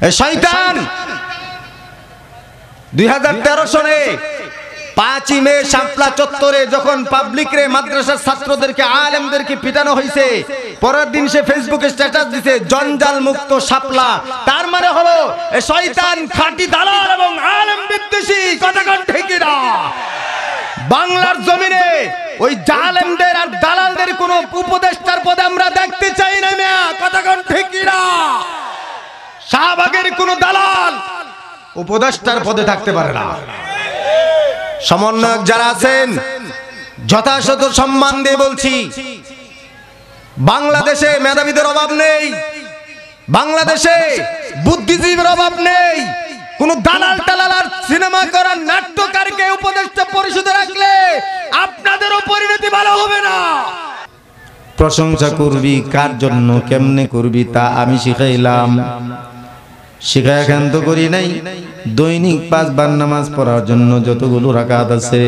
শয়তান 2013 সনে 5 মে শাপলা চত্বরে যখন পাবলিক রে মাদ্রাসার ছাত্রদেরকে আলেমদেরকে পিটানো হয়েছে, পরের দিন সে ফেসবুকে স্ট্যাটাস দিছে জঞ্জাল মুক্ত শাপলা। তার মানে হলো শয়তান খাঁটি দালাল এবং আলেম বিদ্বেষী। কথা কোন ঠিক না? বাংলার জমিনে ওই জালেমদের আর দালালদের কোন উপদেষ্টার পদে আমরা দেখতে চাই না মিয়া। কথা কোন ঠিক না? শাহবাগের কোন দালাল উপদেষ্টার পদে থাকতে পারে না। সমন্বয়ক যারা আছেন যথাযথ সম্মান দিয়ে বলছি, বাংলাদেশে মেধাবীদের অভাব নেই, বাংলাদেশে বুদ্ধিজীবীর অভাব নেই। কোন দালাল টালাল আর সিনেমা করার নাট্যকারকে উপদেষ্টা পরিষদে রাখলে আপনাদেরও পরিণতি ভালো হবে না। প্রশংসা করবি কার জন্য, কেমনে করবি তা আমি শিখাইলাম। শিখায় ক্ষান্ত করি নাই। দৈনিক 5 বার নামাজ পড়ার জন্য যতগুলো রাকাত আছে,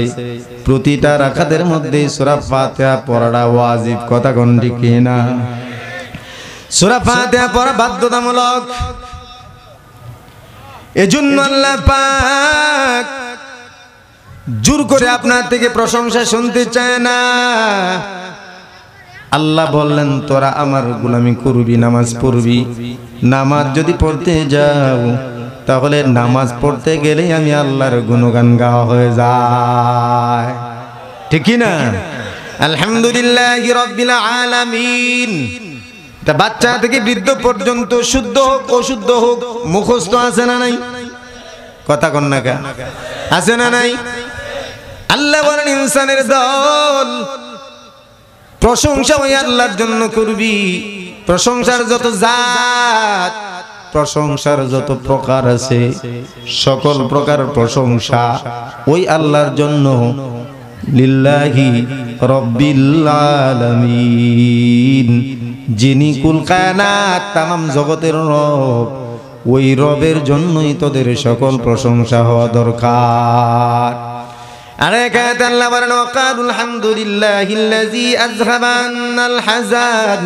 প্রতিটা রাকাতের মধ্যে সূরা ফাতিহা পড়াটা ওয়াজিব। কথা কোন ঠিক না? সূরা ফাতিহা পড়া বাধ্যতামূলক। এজন্য আল্লাহ পাক জোর করে আপনার থেকে প্রশংসা শুনতে চায় না। আল্লাহ বললেন তোরা আমার গোলামি করবি, নামাজ পড়বি। নামাজ যদি পড়তে যাও তাহলে নামাজ পড়তে গেলে আমি আল্লাহর গুণগান গাওয়া হয়ে যায়। ঠিক কি না? আলহামদুলিল্লাহি রাব্বিল আলামিন। তা বাচ্চা থেকে বৃদ্ধ পর্যন্ত শুদ্ধ হোক অশুদ্ধ হোক মুখস্থ আছে না নাই? কথা কন না কা? আছে না নাই? আল্লাহ বলেন ইনসানের দল প্রশংসা ওই আল্লাহর জন্য করবি। প্রশংসার যত জাত, প্রশংসার যত প্রকার আছে, সকল প্রকার প্রশংসা ওই আল্লাহর জন্য। লিল্লাহি রাব্বিল আলামিন, যিনি কুল কায়নাত তামাম জগতের রব, ওই রবের জন্যই তোদের সকল প্রশংসা হওয়া দরকার। আরে কায়ত আল্লাহ বলেন ওয়াকালুল হামদুলিল্লাহিল্লাযী আযহাবা আন্নাল হাযান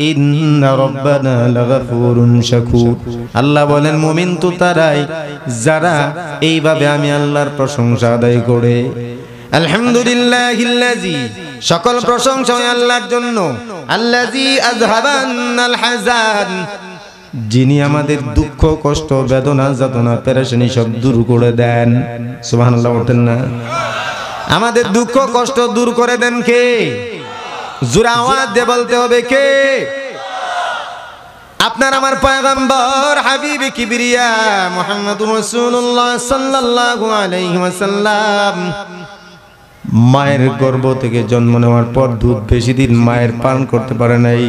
ইন্না রাব্বানা লাগাফুরুন শাকুর। আল্লাহ বলেন মুমিন তো তারাই যারা এইভাবে আমি আল্লাহর প্রশংসা আদায় করে। আলহামদুলিল্লাহিল্লাযী, সকল প্রশংসা আল্লাহর জন্য। আল্লাযী আযহাবা আন্নাল হাযান, যিনি আমাদের দুঃখ কষ্ট বেদনা যাতনা পেরেশানি সব দূর করে দেন। সুবহানাল্লাহ বলতেন না? আমাদের দুঃখ কষ্ট দূর করে দেন কে? জোরে আওয়াজ দিয়ে বলতে হবে কে? আপনার আমার পয়গম্বর হাবিবে কিবরিয়া মুহাম্মদুর রাসূলুল্লাহ সাল্লাল্লাহু আলাইহি ওয়াসাল্লাম মায়ের গর্ভ থেকে জন্ম নেওয়ার পর দুধ বেশি দিন মায়ের পান করতে পারে নাই।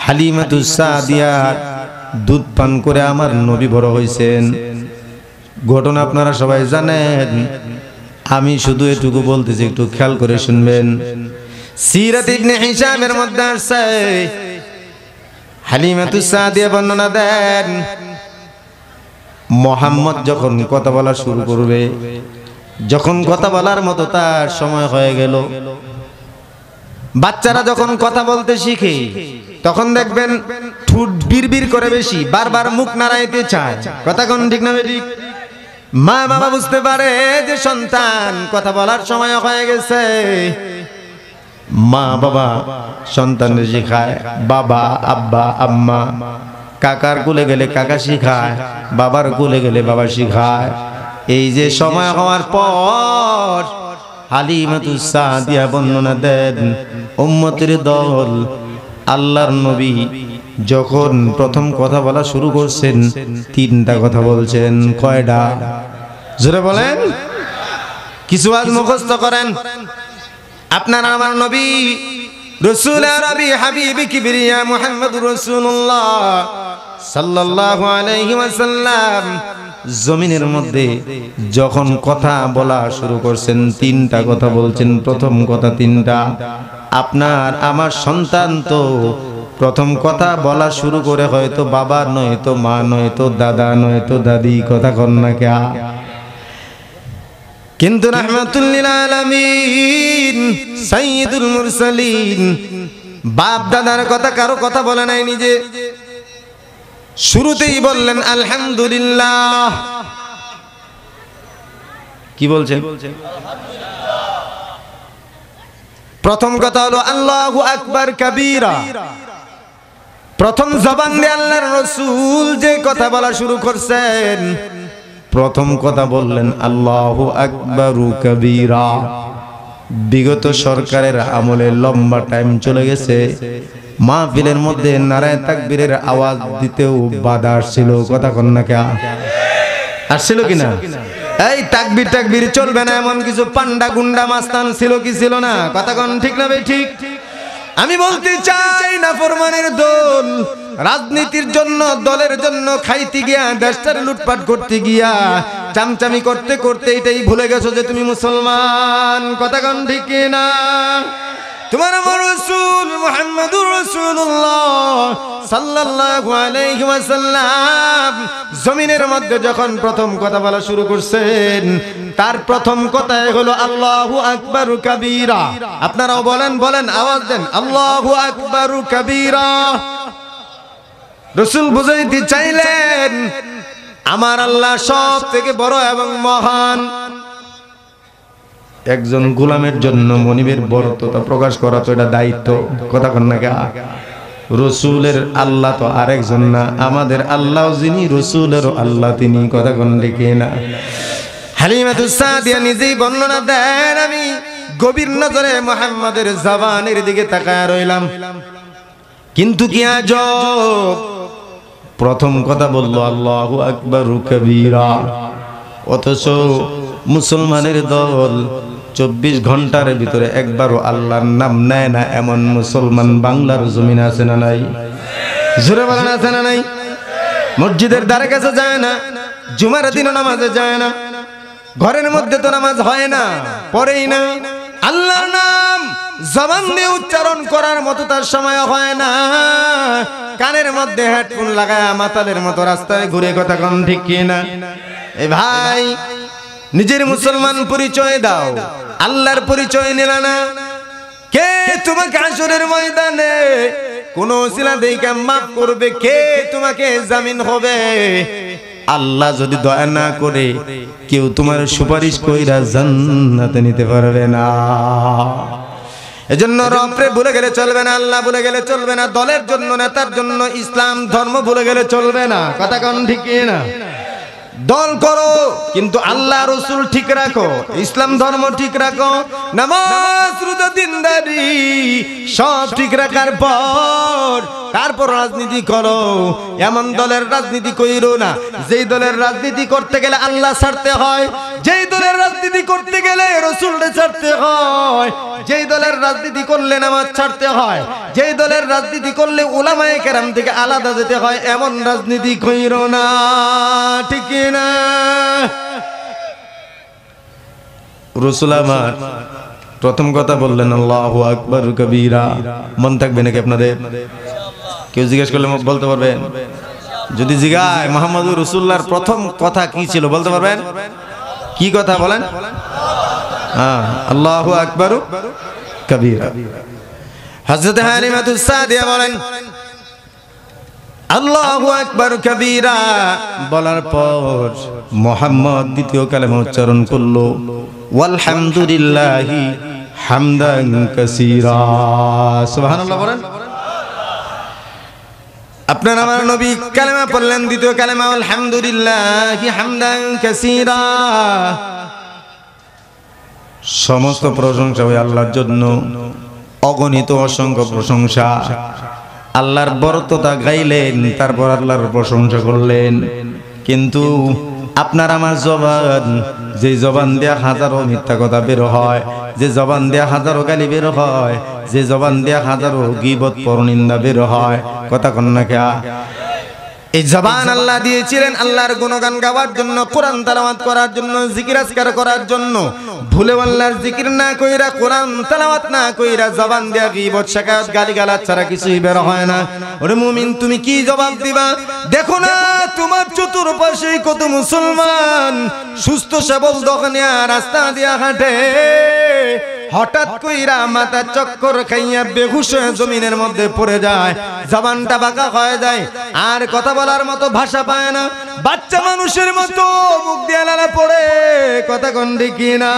হালিমাতুস সাদিয়া দুধ পান করে আমার নবী বড় হয়েছেন। ঘটনা আপনারা সবাই জানেন, আমি শুধু এটুকু বলতেছি, একটু খেয়াল করে শুনবেন। সিরাত ইবনে হিশামের মধ্যে আছে, হালিমাতুস সাদিয়া বর্ণনা দেন, মুহাম্মদ যখন কথা বলা শুরু করবে, যখন কথা বলার মতো তার সময় হয়ে গেল, বাচ্চারা যখন কথা বলতে শিখে তখন দেখবেন ঠোঁট বিড়বিড় করে বেশি, বারবার মুখ নাড়াইতে চায়। কথা কোন ঠিক না ঠিক? মা বাবা বুঝতে পারে যে সন্তান কথা বলার সময় হয়ে গেছে। মা বাবা সন্তানদের শিখায় বাবা আব্বা আম্মা, কাকার কোলে গেলে কাকা শিখায়, বাবার কোলে গেলে বাবা শিখায়। এই যে সময় হওয়ার পর হালিমাতুস সাদিয়া বর্ণনা দেন, উম্মতের দল আল্লাহর নবী যখন প্রথম কথা বলা শুরু করছেন 3টা কথা বলছেন। কয়টা? জোরে বলেন। কিছু আজ মুখস্থ করেন। আপনার আমার নবী রাসূল আরবি হাবিবে কিবরিয়া মুহাম্মদুর রাসূলুল্লাহ সাল্লাল্লাহু আলাইহি ওয়াসাল্লাম জমিনের মধ্যে যখন কথা বলা শুরু করছেন 3টা কথা বলছেন। প্রথম কথা 3টা। আপনার আমার সন্তান তো প্রথম কথা বলা শুরু করে হয়তো বাবা নয়তো মা নয়তো দাদা নয়তো দাদি। কথা কন না কে? কিন্তু রাহমাতুল লিল আলামিন সাইয়্যিদুল মুরসালিন বাপ দাদার কথা কারো কথা বলে নাই নিজে। শুরুতেই বললেন আলহামদুলিল্লাহ। কি বলছেন? প্রথম কথা হলো আল্লাহু আকবার কাবীরা। প্রথম জবান দিয়ে আল্লাহর রাসূল যে কথা বলা শুরু করছেন, প্রথম কথা বললেন আল্লাহু আকবারু কাবীরা। বিগত সরকারের আমলে লম্বা টাইম চলে গেছে, মাহফিলের মধ্যে নারায়ে তাকবীরের আওয়াজ দিতেও বাধা আসছিল। কথা কন না কে আসছিল কিনা? এই তাকবীর তাকবীর চলবে না এমন কিছু পান্ডা গুন্ডা মাস্তান ছিল কি ছিল না? কথা কন ঠিক না ভাই? ঠিক। আমি বলতে চাই না ফরমানের দল রাজনীতির জন্য, দলের জন্য খাইতে গিয়া, দেশটার লুটপাট করতে গিয়া, চামচামি করতে করতে এটাই ভুলে গেছো যে তুমি মুসলমান। কথা কন ঠিক না? তোমার আমার রাসূল মুহাম্মদুর রাসূলুল্লাহ সাল্লাল্লাহু আলাইহি ওয়াসাল্লাম জমিনের মধ্যে যখন প্রথম কথা বলা শুরু করছেন, তার প্রথম কথাই হলো আল্লাহু আকবারু কাবীরা। আপনারাও বলেন, বলেন, আওয়াজ দেন, আল্লাহু আকবারু কাবীরা। রাসূল বুঝাইতে চাইলেন আমার আল্লাহ সব থেকে বড় এবং মহান। একজন গোলামের জন্য মনিবের বড়ত্বটা প্রকাশ করা তো এটা দায়িত্ব। কথা কন না কে? রাসূলের আল্লাহ তো আরেকজন না, আমাদের আল্লাহ যিনি, রাসূলেরও আল্লাহ তিনি। কথা কন ঠিক না? হালিমাতুস সাদিয়া নিজেই বর্ণনা দেন, আমি গভীর নজরে মুহাম্মাদের জবানের দিকে তাকায় রইলাম, কিন্তু কি আজব, প্রথম কথা বলল আল্লাহু আকবারু কাবীরা, অথচ মুসলমানের দল 24 ঘন্টার ভিতরে একবারও আল্লাহর নাম নেয় না এমন মুসলমান বাংলার জমিন আছে না নাই? জোরে বলেন আছে না নাই? মসজিদের দ্বারে কাছে যায় না, জুমার দিনও নামাজে যায় না, ঘরের মধ্যে তো নামাজ হয় না, পড়েই না। আল্লাহর নাম জবান দিয়ে উচ্চারণ করার মতো তার সময় হয় না, কানের মধ্যে হেডফোন লাগায় মাতালের মতো রাস্তায় ঘুরে। কথা কন ঠিক কি না? এ ভাই, নিজের মুসলমান পরিচয় দাও, আল্লাহর পরিচয় নিলা না। কে তোমাকে হাসরের ময়দানে কোন ওসিলা দেইকা মাফ করবে? কে তোমাকে জামিন হবে? আল্লাহ যদি দয়া না করে কেউ তোমার সুপারিশ কইরা জান্নাতে নিতে পারবে না। এজন্য রবরে ভুলে গেলে চলবে না, আল্লাহ ভুলে গেলে চলবে না, দলের জন্য, নেতার জন্য, ইসলাম ধর্ম ভুলে গেলে চলবে না। কথা কন ঠিক না? দল করো কিন্তু আল্লাহ রাসূল ঠিক রাখো, ইসলাম ধর্ম ঠিক রাখো, নামাজ রোজা দিনদারি সব ঠিক রাখার পর তারপর রাজনীতি করো। এমন দলের রাজনীতি কইরো না যেই দলের রাজনীতি করতে গেলে আল্লাহ ছাড়তে হয়, যেই দলের রাজনীতি করতে গেলে রাসূলকে ছাড়তে হয়, যেই দলের রাজনীতি করলে নামাজ ছাড়তে হয়, যেই দলের রাজনীতি করলে উলামায়ে কেরাম থেকে আলাদা যেতে হয়, এমন রাজনীতি কইরো না। ঠিক না? রাসূল আমার প্রথম কথা বললেন আল্লাহু আকবার কাবীরা। মন থাকবে নাকি আপনাদের? কেউ জিজ্ঞেস করলে বলতে পারবেন? যদি জিগায় মুহাম্মদুর রাসূলুল্লাহর প্রথম কথা কি ছিল বলতে পারবেন? কি কথা বলেন? হ্যাঁ, আল্লাহু আকবার কাবীরা। হযরত হালিমাতুস সাদিয়া বলেন আল্লাহু আকবার কাবীরা বলার পর মুহাম্মদ দ্বিতীয় কালেমা উচ্চারণ করলো, ওয়ালহামদুলিল্লাহি হামদান কাসীরা। সুবহানাল্লাহ বলেন। আপনার আমার নবী কালেমা পড়লেন, দ্বিতীয় কালেমা আলহামদুলিল্লাহি হামদান কাসীরা। সমস্ত প্রশংসা ওই আল্লাহর জন্য, অগণিত অসংখ্য প্রশংসা। আল্লাহর বরত্বতা গাইলেন, তারপর আল্লাহর প্রশংসা করলেন। কিন্তু আপনার আমার জবান, যে জবান দিয়া হাজারো মিথ্যা কথা বের হয়, যে জবান দিয়া হাজারো গালি বের হয়, যে জবান দিয়া হাজারো গীবত পরনিন্দা বের হয়, কথা কন না কে? এই জবান আল্লাহ দিয়েছিলেন আল্লাহর গুণগান গাওয়ার জন্য, কোরআন তেলাওয়াত করার জন্য, জিকির আজকার করার জন্য। ভুলে আল্লাহর জিকির না কইরা, কোরআন তেলাওয়াত না কইরা জবান দিয়া গীবত, শাকায়ত, গালিগালাজ ছাড়া কিছুই বের হয় না। ওরে মুমিন, তুমি কি জবাব দিবা? দেখো না তোমার চতুর্পাশে কত মুসলমান সুস্থ সবল দোকানিয়া রাস্তা দিয়া হাঁটে, হঠাৎ কইরা মাথা চক্কর খাইয়া বেহুশ হয়ে জমিনের মধ্যে পড়ে যায়, জবানটা বাঁকা হয়ে যায়, আর কথা বলার মতো ভাষা পায় না, বাচ্চা মানুষের মতো মুখ দিয়ে লালা পড়ে, কথা কোন ঠিকই না।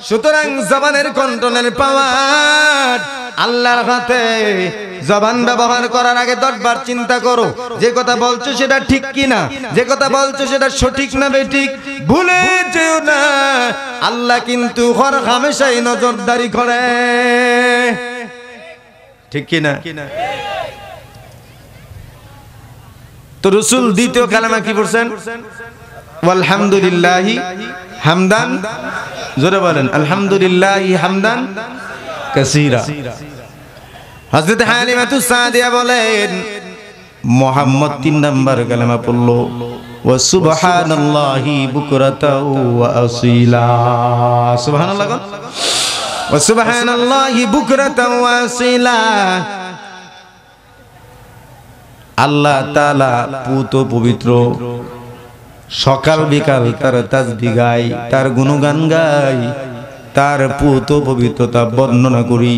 সুতরাং জবানের কন্ট্রোলের পাওয়ার আল্লাহর হাতে। জবান ব্যবহার করার আগে 10 বার চিন্তা করো, যে কথা বলছো সেটা ঠিক কিনা, যে কথা বলছো সেটা সঠিক না বেঠিক। ভুলে যেও না, আল্লাহ কিন্তু হর হামেশাই নজরদারি করে, ঠিক কিনা? তো রাসূল দ্বিতীয় কালেমা কি পড়ছেন? আলহামদুলিল্লাহি হামদান, জোরে বলেন আলহামদুলিল্লাহি হামদান কাসীরা। হযরত হালিমাতুস সাদিয়া বলেন মুহাম্মদ 3 নাম্বার কালেমা পড়লো, ওয়া সুবহানাল্লাহি বুকরাতাও ওয়া আসীলা। সুবহানাল্লাহ, ওয়া সুবহানাল্লাহি বুকরাতাও ওয়া আসীলা। আল্লাহ তাআলা পুত পবিত্র, সকাল বিকাল তার তাসবিহ গাই, তার গুণগান গাই, তার পুত পবিত্রতা বর্ণনা করি।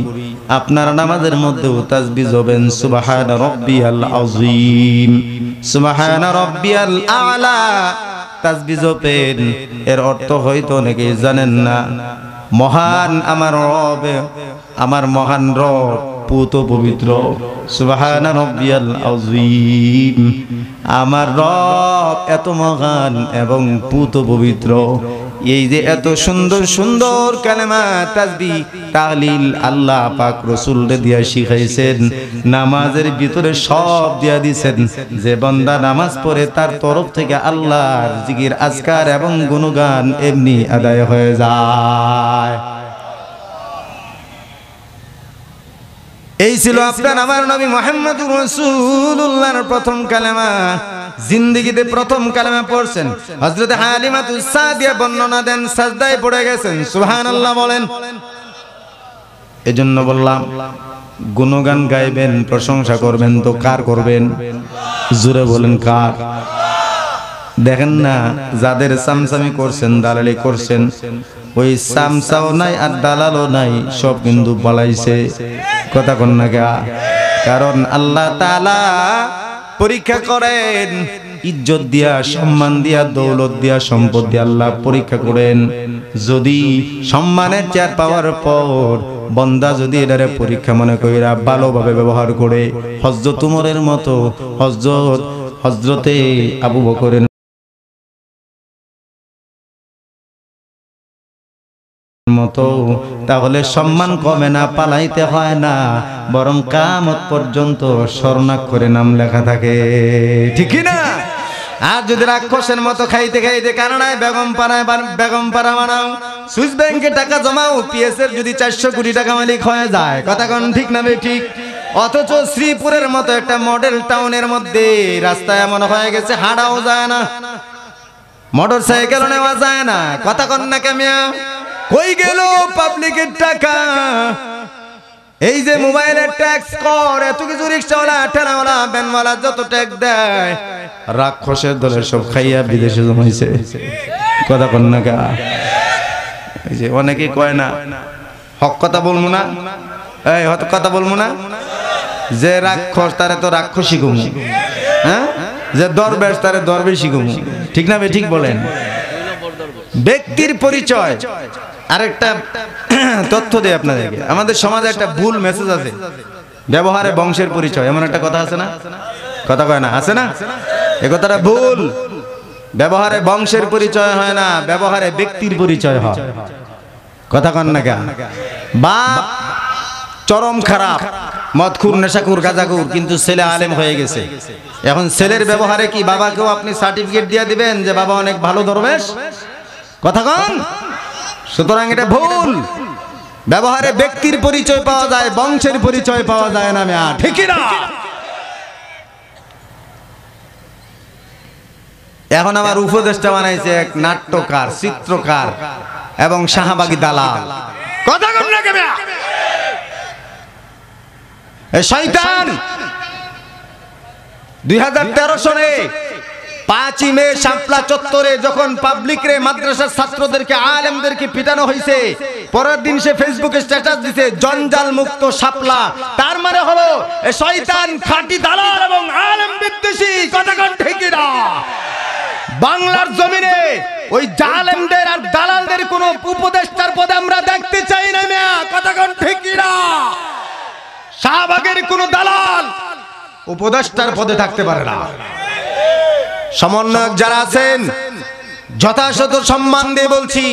আপনার নামাজের মধ্যেও তাসবিহ হবেন সুবহানা রাব্বিয়াল আযীম, সুবহানা রাব্বিয়াল আ'লা, তাসবিহ হবেন। এর অর্থ হয়তো অনেকেই জানেন না। মহান আমার রব, আমার মহান রব পুত পবিত্র, সুবহানা রাব্বিয়াল আযীম, আমার রব এত মহান এবং পুত পবিত্র। এই যে এত সুন্দর সুন্দর কালেমা তাসবিহ তাহলিল আল্লাহ পাক রাসূলকে দিয়া শিখাইছেন, নামাজের ভিতরে সব দিয়া দিয়েছেন। যে বান্দা নামাজ পড়ে তার তরফ থেকে আল্লাহর জিকির আজকার এবং গুণগান এমনি আদায় হয়ে যায়। এই ছিল আপনার আমার নবী মুহাম্মদুর রাসূলুল্লাহর প্রথম কালেমা। জিন্দেগিতে প্রথম কালেমা পড়ছেন। হযরত হালিমাতুস সাদিয়া বর্ণনা দেন, সাজদায় পড়ে গেছেন, সুবহানাল্লাহ বলেন। এজন্য বললাম গুণগান গাইবেন, প্রশংসা করবেন, তো কার করবেন? জোরে বলেন কার? দেখেন না, যাদের সামসামি করছেন, দালালি করছেন, ওই সামসাও নাই আর দালালও নাই, সব কিন্তু পালাইছে, কথা কোন না কে? কারণ আল্লাহ তাআলা পরীক্ষা করেন ইজ্জত দিয়া, সম্মান দিয়া, দৌলত দিয়া, সম্পদ দিয়া আল্লাহ পরীক্ষা করেন। যদি সম্মানের চেয়ার পাওয়ার পর বান্দা যদি এটারে পরীক্ষা মনে কইরা ভালোভাবে ব্যবহার করে, হযরত উমরের মতো, হযরতে আবু বকরের মতো, তাহলে সম্মান কমে না, পালাইতে হয় না, বরং কিয়ামত পর্যন্ত স্বর্ণাক্ষরে নাম লেখা থাকে, ঠিক না? আর যদি রাক্ষসের মতো খাইতে খাইতে কারণায় বেগম পাড়া বানাও, সুইস ব্যাংকে টাকা জমাও, পিএসের যদি 400 কোটি টাকা মালিক হয়ে যায়, কথা কোন ঠিক না ঠিক? অথচ শ্রীপুরের মতো একটা মডেল টাউনের মধ্যে রাস্তায় এমন হয়ে গেছে হাঁটাও যায় না, মোটর সাইকেল নেওয়া যায় না, কথা কোন না কেমিয়া? কই গেল পাবলিকের টাকা? এই যে মোবাইলের ট্যাক্স কর, এত কিছু রিকশাওয়ালা, ঠেলাওয়ালা, ভ্যানওয়ালা যত ট্যাক্স দেয়, রাক্ষসের দলের সব খাইয়া বিদেশে জমাইছে, কথা কোন না কা? এই যে অনেকে কয় না, হক কথা বলবো না, এই হক কথা বলবো না, যে রাক্ষস তারে তো রাক্ষসী গুমু, হ্যাঁ, যে দরবেশ তারে দরবেশী গুমু, ঠিক না? ঠিক বলেন। ব্যক্তির পরিচয়। আরেকটা তথ্য দেই আপনাদেরকে, আমাদের সমাজে একটা ভুল মেসেজ আছে, ব্যবহারে বংশের পরিচয়, এমন একটা কথা আছে না? কথা কয় না, আছে না? এই কথাটা ভুল। ব্যবহারে বংশের পরিচয় হয় না, ব্যবহারে ব্যক্তির পরিচয় হয়, কথা কন না কেন? বাপ চরম খারাপ, মদখুর, নেশাখুর, গাঁজাখুর, কিন্তু ছেলে আলেম হয়ে গেছে। এখন ছেলের ব্যবহারে কি বাবাকেও আপনি সার্টিফিকেট দিয়ে দিবেন যে বাবা অনেক ভালো দরবেশ? কথা কন। সুতরাং এটা ভুল। ব্যবহারে ব্যক্তির পরিচয় পাওয়া যায়, বংশের পরিচয় পাওয়া যায় না, মিয়া, ঠিক না? এখন আমার উপদেশটা বানাইছে এক নাট্যকার, চিত্রকার এবং শাহবাগী দালাল, কথা কন না কেন? এই শয়তান 2013 সনে 5ই মে শাপলা চত্বরে যখন পাবলিকরে মাদ্রাসার ছাত্রদেরকে আলেমদেরকে পিটানো হয়েছে, পরের দিন সে ফেসবুকে স্ট্যাটাস দিছে জঞ্জাল মুক্ত শাপলা। তার মানে হলো শয়তান, খাঁটি দালাল এবং আলেম বিদ্বেষী। কথা কোন ঠিক না? বাংলার জমিনে ওই জালেমদের আর দালালদের কোন উপদেষ্টার পদে আমরা দেখতে চাই না মিয়া। কথা কোন ঠিক না? শাহবাগের কোন দালাল উপদেষ্টার পদে থাকতে পারে না। সমন্বয়ক যারা আছেন যথাযথ সম্মান দিয়ে বলছি,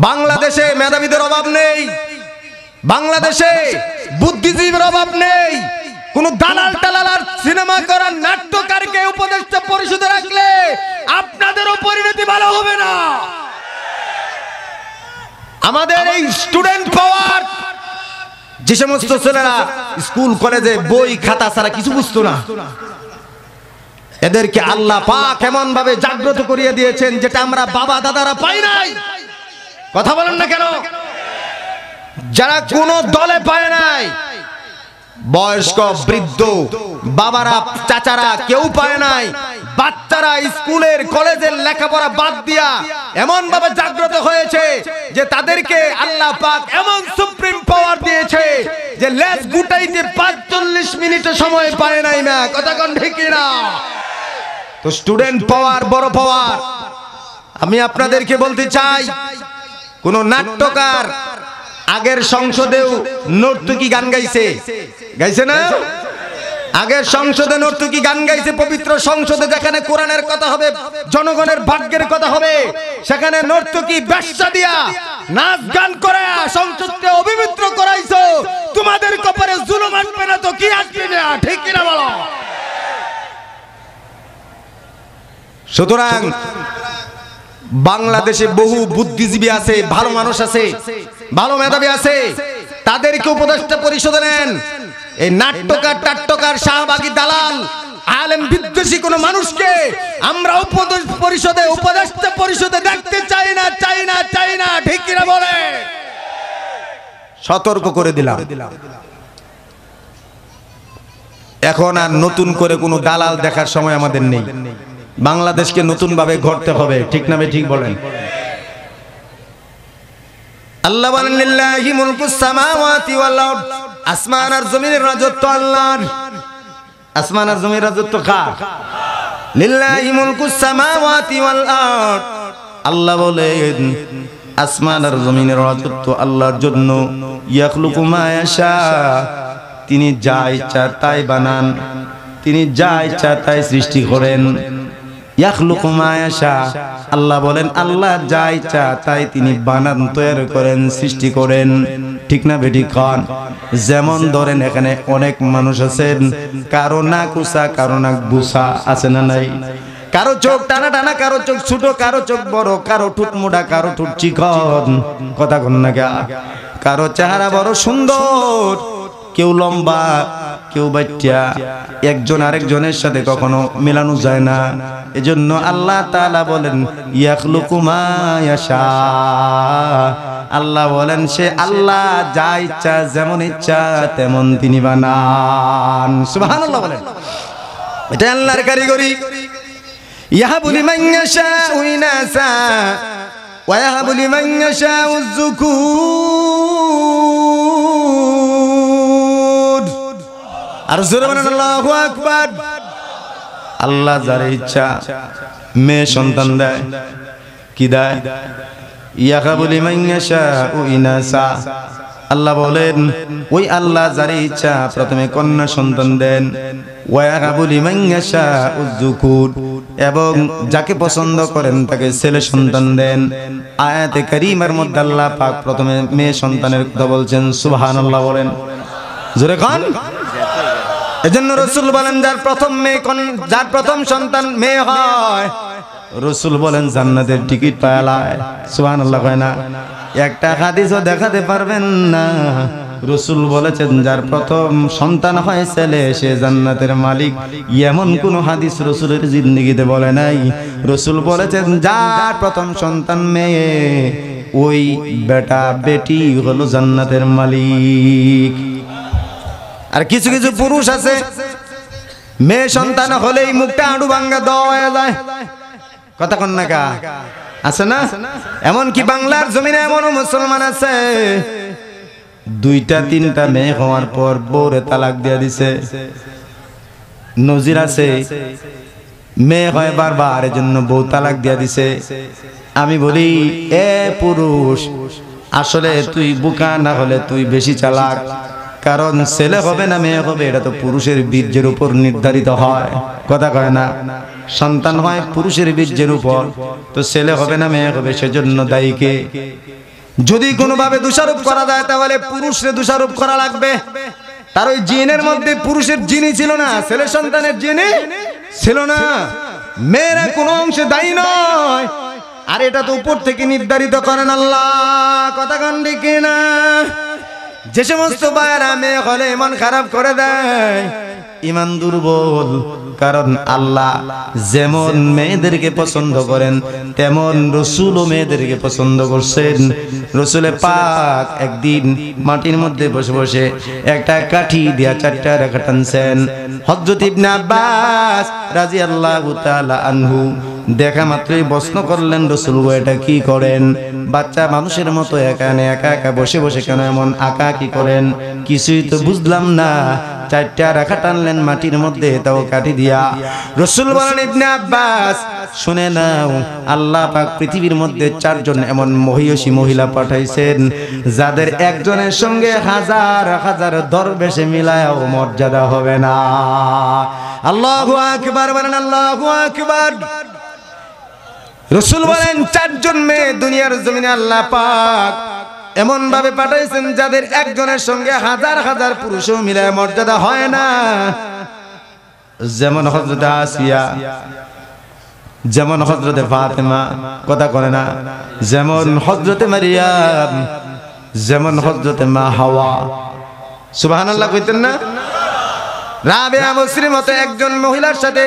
বাংলাদেশে মেধাবীদের অভাব নেই, বাংলাদেশে বুদ্ধিজীবীর অভাব নেই। কোন দালাল টালাল আর সিনেমা করার নাট্যকারকে উপদেষ্টা পরিষদে রাখলে আপনাদেরও পরিণতি ভালো হবে না। আমাদের এই স্টুডেন্ট পাওয়ার, যে সমস্ত ছেলেরা স্কুল কলেজে বই খাতা ছাড়া কিছু বুঝতো না, এদেরকে আল্লাহ পাক এমন ভাবে জাগ্রত করিয়ে দিয়েছেন যেটা আমরা বাবা দাদারা পাই নাই। কথা বলেন না কেন? যারা কোন দলে পায় নাই, বয়স্ক বৃদ্ধ বাবারা চাচারা কেউ পায় নাই, বাচ্চারা স্কুলের কলেজের লেখাপড়া বাদ দিয়া এমন ভাবে জাগ্রত হয়েছে যে তাদেরকে আল্লাহ পাক এমন সুপ্রিম পাওয়ার দিয়েছে যে লেজ গুটাইতে 45 মিনিটে সময় পায় নাই না। কথা কোন ঠিক না? তো স্টুডেন্ট পাওয়ার বড় পাওয়ার। আমি আপনাদেরকে বলতে চাই, কোন নাট্যকার আগের সংসদেও নর্তকী গান গাইছে, গাইছে না? আগের সংসদে নর্তকী গান গাইছে। পবিত্র সংসদে যেখানে কোরআনের কথা হবে, জনগণের ভাগ্যের কথা হবে, সেখানে নর্তকী ব্যবসা দিয়া নাচ গান করে সংসদকে অপবিত্র করাইছো। তোমাদের কপালে জুলুম আসবে না তো কি আসবে না? ঠিক কিনা বলো? সুতরাং বাংলাদেশে বহু বুদ্ধিজীবী আছে, ভালো মানুষ আছে, ভালো মেধাবী আছে, তাদেরকে উপদেষ্টা পরিষদে নেন। এই নাট্যকার টাট্যকার শাহবাগী দালাল আলেম বিদ্বেষী কোন মানুষকে আমরা উপদেষ্টা পরিষদে দেখতে চাই না, চাই না, চাই না। ঠিক কিনা বলে? সতর্ক করে দিলাম। এখন আর নতুন করে কোনো দালাল দেখার সময় আমাদের নেই। বাংলাদেশকে নতুন ভাবে গড়তে হবে। ঠিক না? ঠিক বলেন। আল্লাহ বলেন লিল্লাহি মুলকুস সামাওয়াতি ওয়াল আরদ, আসমান আর জমিনের রাজত্ব আল্লাহর। আসমান আর জমিনের রাজত্ব কার? লিল্লাহি মুলকুস সামাওয়াতি ওয়াল আরদ। আল্লাহ বলেন আসমান আর জমিনের রাজত্ব আল্লাহর জন্য। ইয়াখলুকু মা ইয়াশা, তিনি যা ইচ্ছা তাই বানান, তিনি যা ইচ্ছা তাই সৃষ্টি করেন। ইয়াখলুকু মা ইয়াশা, আল্লাহ বলেন আল্লাহ যা ইচ্ছা তাই তিনি বানান, তৈরি করেন, সৃষ্টি করেন। ঠিক না বেঠিক? খান যেমন ধরেন এখানে অনেক মানুষ আছেন, কারো নাক উঁচা, কারো নাক বুসা, আছে না নাই? কারো চোখ টানা টানা, কারো চোখ ছোট, কারো চোখ বড়, কারো ঠোঁট মোটা, কারো ঠোঁট চিকন। কথা কন না গা? কারো চেহারা বড় সুন্দর, কেউ লম্বা, কেউ বাচ্চা, একজন আরেকজনের সাথে কখনো মেলানো যায় না। এজন্য আল্লাহ তাআলা বলেন ইয়াখলুকু মা ইয়াশা, আল্লাহ বলেন সে আল্লাহ যা ইচ্ছা যেমন ইচ্ছা তেমন তিনি বানান। সুবহানাল্লাহ বলেন। এটা আল্লাহর কারিগরি। ইয়াহাবু লিমান ইয়াশাউ ইনাসা ওয়া ইয়াহাবু লিমান ইয়াশাউ যুকুর। আর জোরে বলেন আল্লাহু আকবার। আল্লাহ যার ইচ্ছা মেয়ে সন্তান দেয়। কি দেয়? ইয়াহাবু লিমান ইয়াশাউ ইনাসা। আল্লাহ বলেন ওই আল্লাহ যার ইচ্ছা প্রথমে কন্যা সন্তান দেন। ওয়া ইয়াহাবু লিমান ইয়াশাউ যুকুর, এবং যাকে পছন্দ করেন তাকে ছেলে সন্তান দেন। আয়াতে কারীমার মধ্যে আল্লাহ পাক প্রথমে মেয়ে সন্তানের কথা বলছেন। সুবহানাল্লাহ বলেন। জোরে খান। এজন্য রাসূল বলেন যার প্রথম সন্তান মেয়ে হয়, রাসূল বলেন জান্নাতের টিকিট পায়। সুবহানাল্লাহ কয় না? একটা হাদিসও দেখাতে পারবেন না রাসূল বলেছেন যার প্রথম সন্তান হয় ছেলে সে জান্নাতের মালিক। এমন কোন হাদিস রাসূলের জিন্দেগিতে বলে নাই। রাসূল বলেছেন যার প্রথম সন্তান মেয়ে ওই বেটা বেটি হলো জান্নাতের মালিক। আর কিছু কিছু পুরুষ আছে মেয়ে সন্তান হলেই মুখটা আড়ু ভাঙ্গা দেওয়া হয়ে যায়, কথা কন না কা আছে না? এমন কি বাংলার জমিনে এমনও মুসলমান আছে দুইটা তিনটা মেয়ে হওয়ার পর বউরে তালাক দিয়ে দিছে। নজির আছে, মেয়ে হয় বারবার এজন্য বউ তালাক দিয়ে দিছে। আমি বলি এ পুরুষ, আসলে তুই বোকা না হলে তুই বেশি চালাক। কারণ ছেলে হবে না মেয়ে হবে এটা তো পুরুষের বীর্যের উপর নির্ধারিত হয়, কথা কয় না? সন্তান হয় পুরুষের বীর্যের উপর, তো ছেলে হবে না মেয়ে হবে সেজন্য দায়ী কে? যদি কোনোভাবে দোষারোপ করা যায় তাহলে পুরুষরে দোষারোপ করা লাগবে। তার ওই জিনের মধ্যে পুরুষের জিনই ছিল না, ছেলে সন্তানের জিনই ছিল না। মেয়েরা কোনো অংশে দায়ী নয়, আর এটা তো উপর থেকে নির্ধারিত করেন আল্লাহ, কথা কন ঠিক না? যে সমস্ত বায়রা মেয়ে হলে ইমান খারাপ করে দেয়, ইমান দুর্বল। কারণ আল্লাহ যেমন মেয়েদেরকে পছন্দ করেন তেমন রসুলও মেয়েদেরকে পছন্দ করছেন। রসুলে পাক একদিন মাটির মধ্যে বসে বসে একটা কাঠি দিয়া 4টা রেখা টানছেন। হযরত ইবনে আব্বাস রাদিয়াল্লাহু তাআলা আনহু দেখা মাত্রই প্রশ্ন করলেন, রসুল গো এটা কি করেন? বাচ্চা মানুষের মতো এখানে একা একা বসে বসে কেন এমন আঁকা কি করেন? কিছুই তো বুঝলাম না। 4টা রেখা টানলেন মাটির মধ্যে, তাও কাঠি দিয়া। রসুল বলেন, ইবনে আব্বাস শুনে নাও, আল্লাহ পাক পৃথিবীর মধ্যে 4 জন এমন মহিয়সী মহিলা পাঠাইছেন যাদের একজনের সঙ্গে হাজার হাজার দরবেশে মিলায়ও মর্যাদা হবে না। আল্লাহু আকবার বলেন, আল্লাহু আকবার। রসুল বলেন 4 জন মেয়ে দুনিয়ার জমিনে আল্লাহ পাক এমন ভাবে পাঠাইছেন যাদের একজনের সঙ্গে হাজার হাজার পুরুষও মিলায় মর্যাদা হয় না। যেমন হযরত আসিয়া, যেমন হযরত ফাতেমা, কথা করে না? যেমন হযরত মারিয়াম, যেমন হযরত মা হাওয়া। সুবহানাল্লাহ কইতেন না? রাবেয়া মুসলিম মতো একজন মহিলার সাথে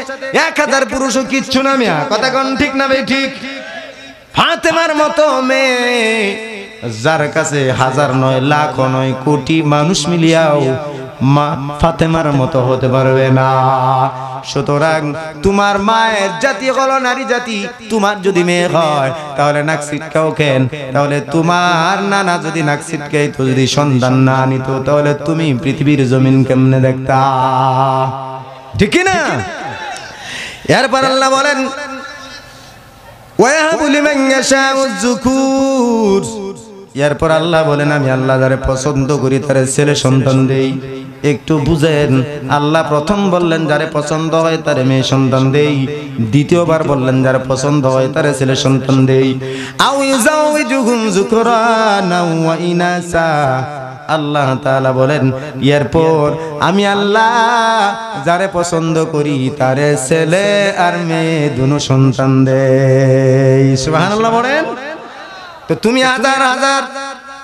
1000 পুরুষও কিচ্ছু না মিয়া, কথা কোন ঠিক না ভাই? ঠিক। ফাতেমার মতো মেয়ে যার কাছে হাজার নয় লাখ নয় কোটি মানুষ মিলিয়াও মা ফাতেমার মতো হতে পারবে না। সুতরাং তোমার মায়ের জাতি হলো নারী জাতি। তোমার যদি মেয়ে হয় তাহলে নাক ছিটকাও কেন? তাহলে তোমার নানা যদি নাক ছিটকাই তো যদি সন্তান না নিত তাহলে তুমি পৃথিবীর জমিন কেমনে দেখতা? ঠিক না? এরপর আল্লাহ বলেন, ওয়াহাবু লিমান ইয়াশাউ যুকুর। এরপর আল্লাহ বলেন, আমি আল্লাহ যারে পছন্দ করি তারে ছেলে সন্তান দেই। একটু বুঝেন, আল্লাহ প্রথম বললেন যারে পছন্দ হয় তারে মেয়ে সন্তান দেই, দ্বিতীয়বার বললেন যারে পছন্দ হয় তারে ছেলে সন্তান দেই। আও ইউযাউযুহুম যুকরানা ওয়া ইনাসা। আল্লাহ তাআলা বলেন, এরপর আমি আল্লাহ যারে পছন্দ করি তারে ছেলে আর মেয়ে দুনো সন্তান দেই। সুবহানাল্লাহ বলেন। তো তুমি হাজার হাজার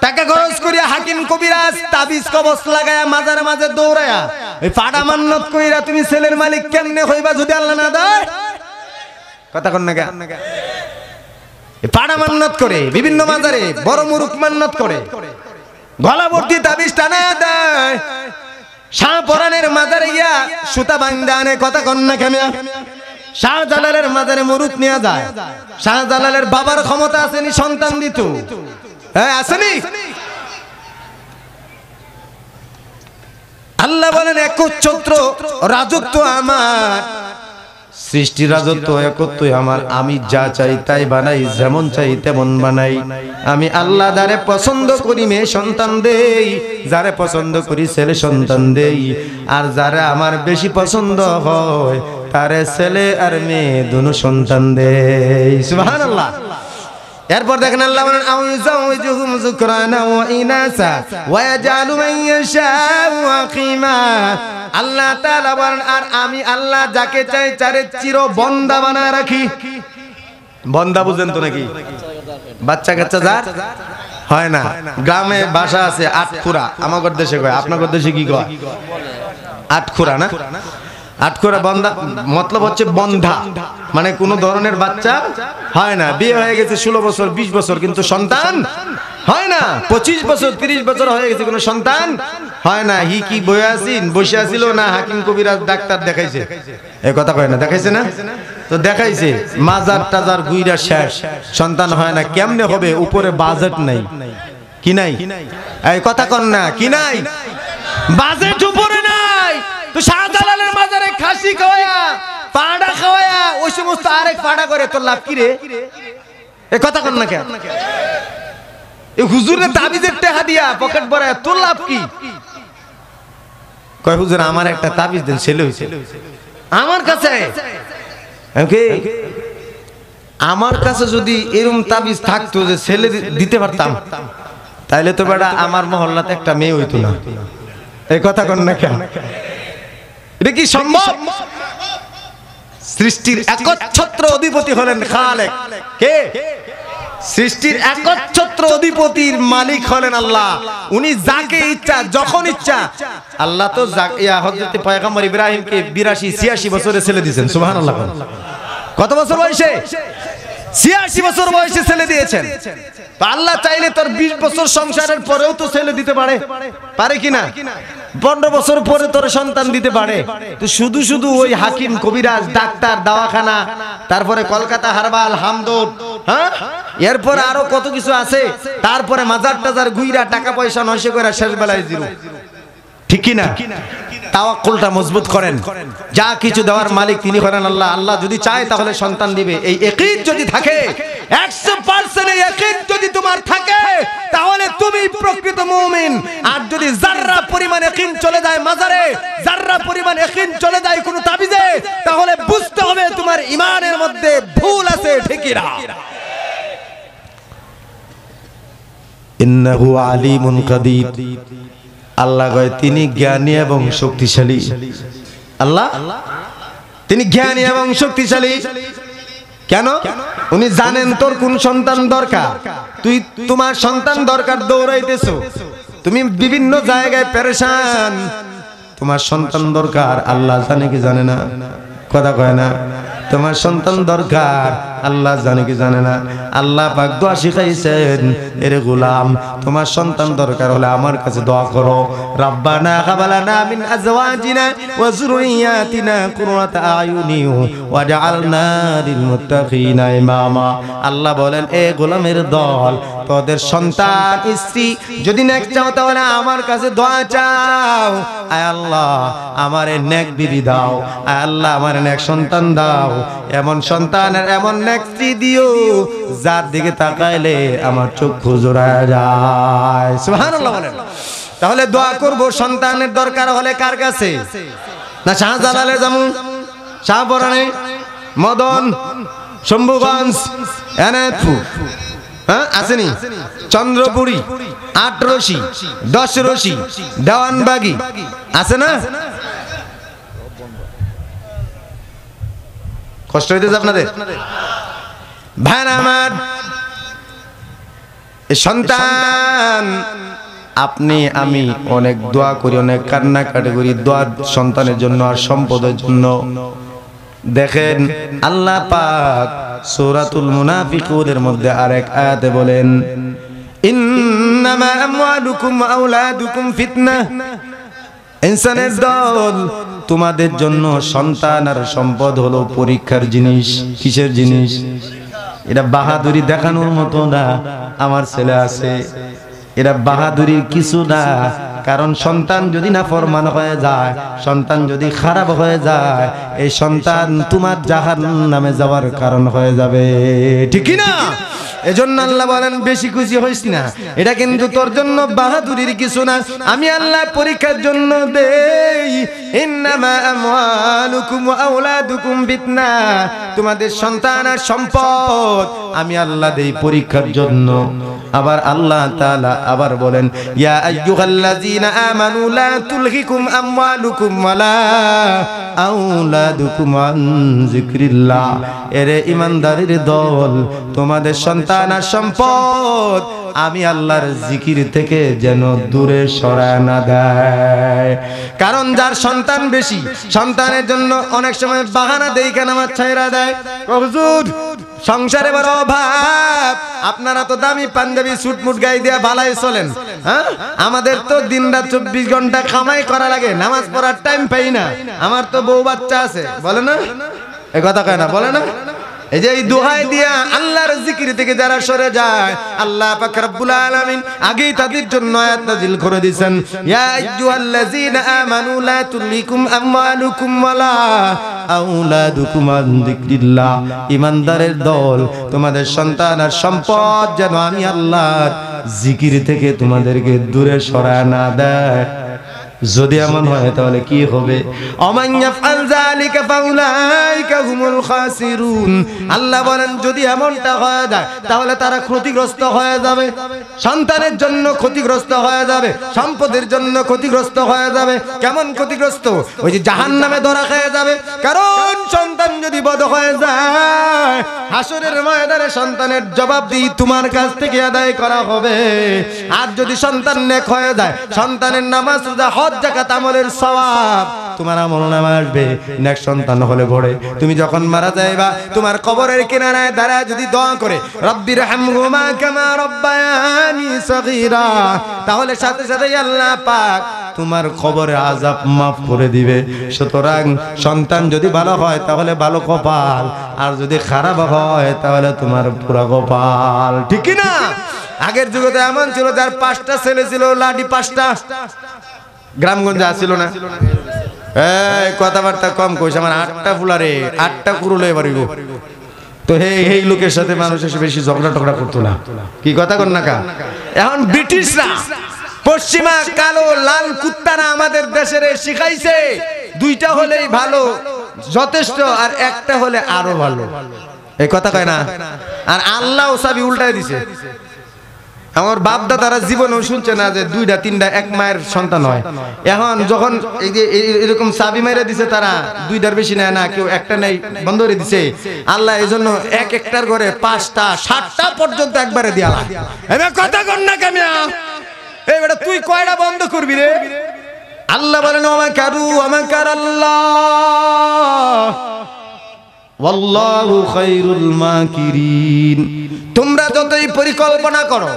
টাকা খরচ করিয়া হাকিম কবিরাজ তাবিজ কবজ লাগায়া মাজার মাঝে দৌড়ায়া ওই পাড়া মান্নত কইরা তুমি ছেলের মালিক কেমনে হইবা যদি আল্লাহ না দেয়? কথা কন না গা? এই পাড়া মান্নত করে বিভিন্ন মাজারে বড় মুরুক মান্নত করে গলা ভর্তি তাবিজ টানা দেয়, শাহপরানের মাজারে গিয়া সুতা বান্ধা আনে। কথা কন না কেন? শাহজালালের মাজারে মুরুক নিয়ে যায়। শাহজালালের বাবার ক্ষমতা আসেনি সন্তান দিত, হ্যাঁ আসেনি? আল্লাহ বলেন, একচ্ছত্র রাজত্ব আমার, সৃষ্টি রাজত্ব একত্বই আমার। আমি যা চাই তাই বানাই, যেমন চাই তেমন বানাই। আমি আল্লাহ যারে পছন্দ করি মেয়ে সন্তান দেই, যারে পছন্দ করি ছেলে সন্তান দেই, আর যারা আমার বেশি পছন্দ হয় তারে ছেলে আর মেয়ে দুনো সন্তান দেই। সুবহানাল্লাহ। এরপর দেখেন আল্লাহ বলেন, আউযাউযুহুম যুকরানা ওয়া ইনাসা ওয়া ইয়াজআলু মান ইয়াশাউ আকিমা। আল্লাহ তাআলা বলেন, আর আমি আল্লাহ যাকে চাই তারে চির বন্দা বানায় রাখি। বন্দা বুঝেন তো নাকি? বাচ্চা কাচ্চা যার হয় না। গ্রামে ভাষা আছে আটখুরা, আমাদের দেশে কয়, আপনাদের দেশে কি কয়? আটখুরা না? আটখুরা বন্দা মতলব হচ্ছে বন্ধা, মানে কোন ধরনের বাচ্চা হয় না। বিয়ে হয়ে গেছে 16 বছর 20 বছর কিন্তু সন্তান হয় না। 25 বছর 30 বছর হয়ে গেছে কোনো সন্তান হয় না। হি কি বসে আছিল না হাকিম কবিরাজ ডাক্তার দেখাইছে? এই কথা কয় না, দেখাইছে না? তো দেখাইছে, মাজার টাজার গুইরা শেষ, সন্তান হয় না। কেমনে হবে? উপরে বাজেট নাই। কি নাই? এই কথা কন না, কি নাই? বাজেট উপরে নাই। তো শাহজালালের মাজারে খাসি খাওয়া, পাড়া খাওয়া, ওই সমস্ত আরেক পাড়া করে তোর লাভ কি রে? এই কথা কন না কেন? এই হুজুরের তাবিজের টাকা দিয়া পকেট ভরা তোর লাভ কি? কয় হুজুর আমার একটা তাবিজ দেন, ছেলে হইছে আমার কাছে। আমার কাছে যদি এরকম তাবিজ থাকতো যে ছেলে দিতে পারতাম, তাইলে তো বেটা আমার মহল্লাতে একটা মেয়ে হইতো না। এই কথা কন না কেন? এটা কি সম্ভব? সৃষ্টির একচ্ছত্র অধিপতি হলেন খালেক। কে? সৃষ্টির একচ্ছত্র অধিপতির মালিক হলেন আল্লাহ। উনি যাকে ইচ্ছা যখন ইচ্ছা, আল্লাহ তো হযরত পয়গম্বর ইব্রাহিমকে 82-86 বছরে ছেলে দিয়েছেন। সুবহানাল্লাহ। কত বছর বয়সে? 86 বছর বয়সে ছেলে দিয়েছেন। তো আল্লাহ চাইলে তোর 20 বছর সংসারের পরেও তো ছেলে দিতে পারে, পারে কিনা? 15 বছর পরে তোর সন্তান দিতে পারে। তো শুধু শুধু ওই হাকিম কবিরাজ ডাক্তার দাওয়াখানা, তারপরে কলকাতা হারবাল হামদর্দ, হ্যাঁ, এরপর আরো কত কিছু আছে, তারপরে মাজার টাজার গুইরা টাকা পয়সা নষ্ট করে শেষ বেলায় জিরো। ঠিক কি না? তাওয়াক্কুলটা মজবুত করেন। যা কিছু দেওয়ার মালিক তিনি হলেন আল্লাহ। আল্লাহ যদি চায় তাহলে সন্তান দিবে। এই ইয়াকিন যদি থাকে, 100% এই ইয়াকিন যদি তোমার থাকে, তাহলে তুমি প্রকৃত মুমিন। আর যদি যাররা পরিমাণ ইয়াকিন চলে যায় মাজারে, যাররা পরিমাণ ইয়াকিন চলে যায় কোনো তাবিজে, তাহলে বুঝতে হবে তোমার ঈমানের মধ্যে ভুল আছে। ঠিক কি না? ইন্নাহু আলিমুন কাদির। আল্লাহ কয় তিনি জ্ঞানী এবং শক্তিশালী। আল্লাহ তিনি জ্ঞানী এবং শক্তিশালী। কেন? উনি জানেন তোর কোন সন্তান দরকার। তুই তোমার সন্তান দরকার দৌড়াইতেছো, তুমি বিভিন্ন জায়গায় পেরেশান, তোমার সন্তান দরকার। আল্লাহ জানে কি জানে না? কথা কয় না। তোমার সন্তান দরকার, আল্লাহ জানে কি জানে না? আল্লাহ পাক দোয়া শিখাইছেন, এরে গোলাম তোমার সন্তান দরকার হলে আমার কাছে দোয়া করো। রাব্বানা হাবলানা মিন আজওয়াজিনা ওয়া যুররিয়াতিনা কুররাতা আয়ুনি ওয়াজআলনা লিল মুত্তাকিনা ইমামা। আল্লাহ বলেন, এ গোলামের দল, তোদের সন্তান স্ত্রী যদি নেক চাও তাহলে আমার কাছে দোয়া চাও। আয় আল্লাহ আমারে নেক বিবি দাও, আয় আল্লাহ আমারে নেক সন্তান দাও, এমন সন্তানের এমন নেক স্ত্রী দিও যার দিকে তাকাইলে আমার চক্ষু জোড়ায় যায়। সুবহানাল্লাহ বলেন। তাহলে দোয়া করব সন্তানের দরকার হলে কার কাছে? না শাহজালালের জামু, শাহপরানে, মদন, শম্ভুগঞ্জ, এনায়তপুর, হ্যাঁ আসেনি, চন্দ্রপুরী, 8 রশি, 10 রশি, দেওয়ানবাগি আছে না? কষ্ট হইতেছে আপনাদের ভাইরা আমার? সন্তান আপনি আমি অনেক দোয়া করি, অনেক কান্নাকাটি করি দোয়া সন্তানের জন্য আর সম্পদের জন্য। দেখেন আল্লাহ পাক সূরাতুল মুনাফিকুনের মধ্যে আরেক আয়াতে বলেন, ইন্নামা আমওয়ালুকুম ওয়া আওলাদুকুম ফিতনাহ। ইনসানের দল, তোমাদের জন্য সন্তান আর সম্পদ হলো পরীক্ষার জিনিস। কিসের জিনিস? এটা বাহাদুরি দেখানোর মতো না আমার ছেলে আছে, এটা বাহাদুরির কিছু না। কারণ সন্তান যদি না ফরমান হয়ে যায়, সন্তান যদি খারাপ হয়ে যায়, এই সন্তান তোমার জাহান্নামে যাওয়ার কারণ হয়ে যাবে। ঠিক না? এজন্য আল্লাহ বলেন বেশি খুশি হইস না, এটা কিন্তু তোর জন্য বাহাদুরির কিছু না। আমি আল্লাহ পরীক্ষার জন্য দেই। ইন্নামা আমওয়ালুকুম ওয়া আওলাদুকুম ফিতনা। তোমাদের সন্তান আর সম্পদ আমি আল্লাহ দেই পরীক্ষার জন্য। আবার আল্লাহ তাআলা আবার বলেন, ইয়া আইয়ুহাল্লাযীনা আমানু লা তুলহিকুম আমওয়ালুকুম ওয়ালা আওলাদুকুম আন যিকরিল্লাহ। এরে ঈমানদারের দল, তোমাদের সন্তান আর সম্পদ আমি আল্লাহর জিকির থেকে যেন দূরে সরায় না দেয়। কারণ যার সন্তান বেশি, সন্তানের জন্য অনেক সময় বাহানা দেই কেন আমার ছাইরা দেয়, হুজুর সংসারে বড় অভাব, আপনারা তো দামি পাঞ্জাবি স্যুট মুট গায়ে দিয়ে ভালাই চলেন, হ্যাঁ? আমাদের তো দিনরাত 24 ঘন্টা কামাই করা লাগে, নামাজ পড়ার টাইম পাই না। আমার তো বউ বাচ্চা আছে, বলে না? এই কথা কয় না, বলে না? এই যে এই দোহাই দিয়া আল্লাহর জিকির থেকে যারা সরে যায়, আল্লাহ পাক রব্বুল আলামিন আগেই তাদের জন্য আয়াত নাযিল করে দিয়েছেন, ইয়া আইয়ুহাল্লাযীনা আমানু লা তুলহিকুম আমওয়ালুকুম ওয়ালা আওলাদুকুম আন যিকরিল্লাহ। ঈমানদারের দল, তোমাদের সন্তান আর সম্পদ যেন আমি আল্লাহর জিকির থেকে তোমাদেরকে দূরে সরায় না দেয়। যদি এমন হয় তাহলে কি হবে? ওমান ইয়াফআল যালিকা ফাউলাইকা হুমুল খাসিরুন। আল্লাহ বলেন যদি এমনটা হয়ে যায় তাহলে তারা ক্ষতিগ্রস্ত হয়ে যাবে, সন্তানের জন্য ক্ষতিগ্রস্ত হয়ে যাবে, সম্পদের জন্য ক্ষতিগ্রস্ত হয়ে যাবে। কেমন ক্ষতিগ্রস্ত? ওই যে জাহান্নামে ধরা খেয়ে যাবে। কারণ সন্তান যদি বদ হয়ে যায়, হাসরের ময়দানে সন্তানের জবাবদিহি তোমার কাছ থেকে আদায় করা হবে। আর যদি সন্তান নেক হয়ে যায়, সন্তানের নামাজ রোজা হজ যাকাত আমলের সওয়াব তোমার আমলনামায় আসবে। নেক সন্তান হলে পড়ে তুমি যখন মারা যাইবা, তোমার কবরের কিনারায় দাঁড়ায় যদি দোয়া করে রব্বির হামহুমা কামা রব্বায়ানি সগীরা, তাহলে সাথে সাথে আল্লাহ পাক তোমার কবরের আযাব মাফ করে দিবে। সুতরাং সন্তান যদি ভালো হয় তাহলে ভালো কপাল, আর যদি খারাপ হয় তাহলে তোমার পুরা কপাল। ঠিক কি না? আগের যুগে তো এমন ছিল যার 5টা ছেলে ছিল, লাডি 5টা, গ্রামগঞ্জে আসছিল না? এই কথাবার্তা কম কইস, আমার 8টা ফুলারে 8টা কুরুলে বাড়িব। তো এই লোকের সাথে মানুষ এসে বেশি ঝগড়া টগড়া করতো না। কি কথা কন না কা? এখন ব্রিটিশরা, পশ্চিমা কালো লাল কুত্তারা আমাদের দেশের শিখাইছে 2টা হলেই ভালো যথেষ্ট, আর 1টা হলে আরো ভালো। এই কথা কয় না? আর আল্লাহ সাবি উল্টাই দিছে। আমার বাপ দাদারা জীবনেও শুনছে না যে 2টা 3টা এক মায়ের সন্তান হয়। এখন যখন এই যে এরকম চাবি মেরে দিছে, তারা 2টার বেশি নেয় না, কেউ 1টা নেই, বন্ধ করে দিছে। আল্লাহ এই জন্য একটার ঘরে 5টা 7টা পর্যন্ত একবারে দিয়া লাগে। এবার কথা কর না কামিয়া, এই বেটা তুই কয়টা বন্ধ করবি রে? আল্লাহ বলেন ওমা কারু ওমা কারাল্লাহ ওয়াল্লাহু খায়রুল মাকিরিন। তোমরা যতই পরিকল্পনা করো,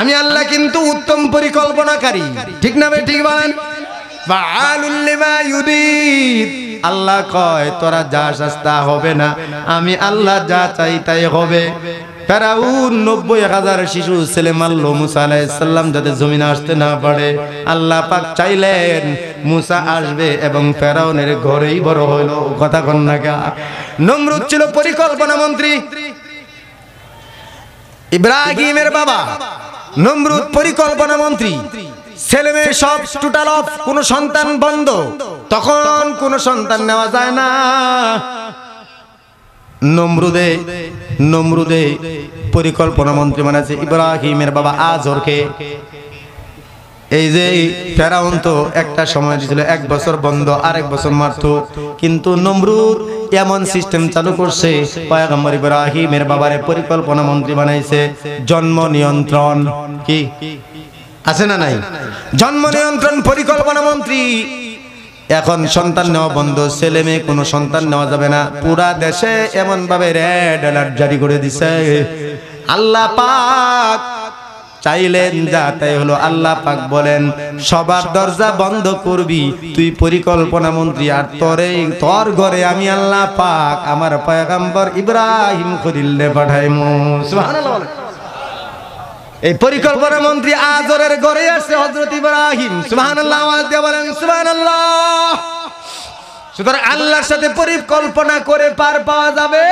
আমি আল্লাহ কিন্তু উত্তম পরিকল্পনাকারী। ঠিক না ভাই? ঠিক বলেন। ফাআলুল লিমা ইউরিদ। আল্লাহ কয় তোরা যা শাস্তা হবে না, আমি আল্লাহ যা চাই তাই হবে। ফেরাউন 90,000 শিশু ছেলে মারলো মুসা আলাইহিস সালাম যাতে জমিনে আসতে না পারে। আল্লাহ পাক চাইলেন মুসা আসবে এবং ফেরাউনের ঘরেই বড় হলো। কথা কন না কা? নমরুদ ছিল পরিকল্পনা মন্ত্রী, ইব্রাহিমের বাবা নমরুদ পরিকল্পনা মন্ত্রী। ছেলে মেয়ে সব টোটাল অফ, কোন সন্তান বন্ধ। তখন কোন সন্তান নেওয়া যায় না। নমরুদে পরিকল্পনা মন্ত্রী বানাচ্ছে ইব্রাহিমের বাবা আজরকে। এই যে ফেরাউন তো একটা সময় দিয়েছিল 1 বছর বন্ধ, আরেক বছর মারতো। কিন্তু নমরুদ এমন সিস্টেম চালু করছে, পয়গম্বর ইব্রাহিমের বাবারে পরিকল্পনা মন্ত্রী বানাইছে। জন্ম নিয়ন্ত্রণ কি আছে না নাই? জন্ম নিয়ন্ত্রণ পরিকল্পনা মন্ত্রী। এখন সন্তান নেওয়া বন্ধ, ছেলে মেয়ে কোনো সন্তান নেওয়া যাবে না। পুরা দেশে এমন ভাবে রেড অ্যালার্ট জারি করে দিছে। আল্লাহ পাক চাইলেন যা তাই হলো। আল্লাহ পাক বলেন সবার দরজা বন্ধ করবি তুই পরিকল্পনা মন্ত্রী, আর তোর ঘরে আমি আল্লাহ পাক আমার পয়গম্বর ইব্রাহিম খলিলে পাঠাইমু। সুবহানাল্লাহ। এই পরিকল্পনা মন্ত্রী আজরের ঘরে আসছে হযরত ইব্রাহিম। সুবহানাল্লাহ। আওয়াজ দিয়ে বলেন সুবহানাল্লাহ। সুতরাং আল্লাহর সাথে পরিকল্পনা করে পার পাওয়া যাবে।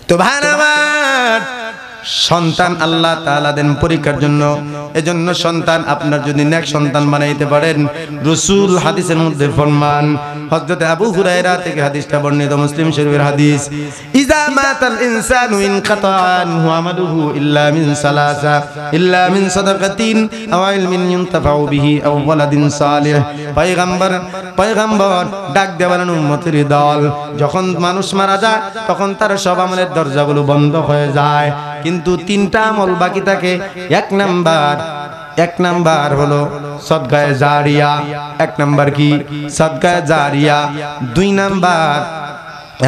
তো ভাই আমার, সন্তান আল্লাহ তাআলা দেন পরীক্ষার জন্য। এজন্য সন্তান আপনার যদি নেক সন্তান বানাইতে পারেন, রাসূল হাদিসের মধ্যে ফরমান, হযরত আবু হুরায়রা থেকে হাদিসটা বর্ণিত, মুসলিম শরীফের হাদিস, ইজা মাতাল ইনসানু ইনকাতা আনহু আমালুহু ইল্লা মিন সালাসা ইল্লা মিন সাদাকাতিন আও ইলমিন ইউনতাফাউ বিহি আও ওয়ালাদিন সালিহ। পয়গম্বর ডাক দেওয়ার উম্মতের দল, যখন মানুষ মারা যায় তখন তার সব আমলের দরজাগুলো বন্ধ হয়ে যায়, কিন্তু 3টা আমল বাকি থাকে। এক নাম্বার হলো সদকায়ে জারিয়া। 1 নাম্বার কি? সদকায়ে জারিয়া। 2 নাম্বার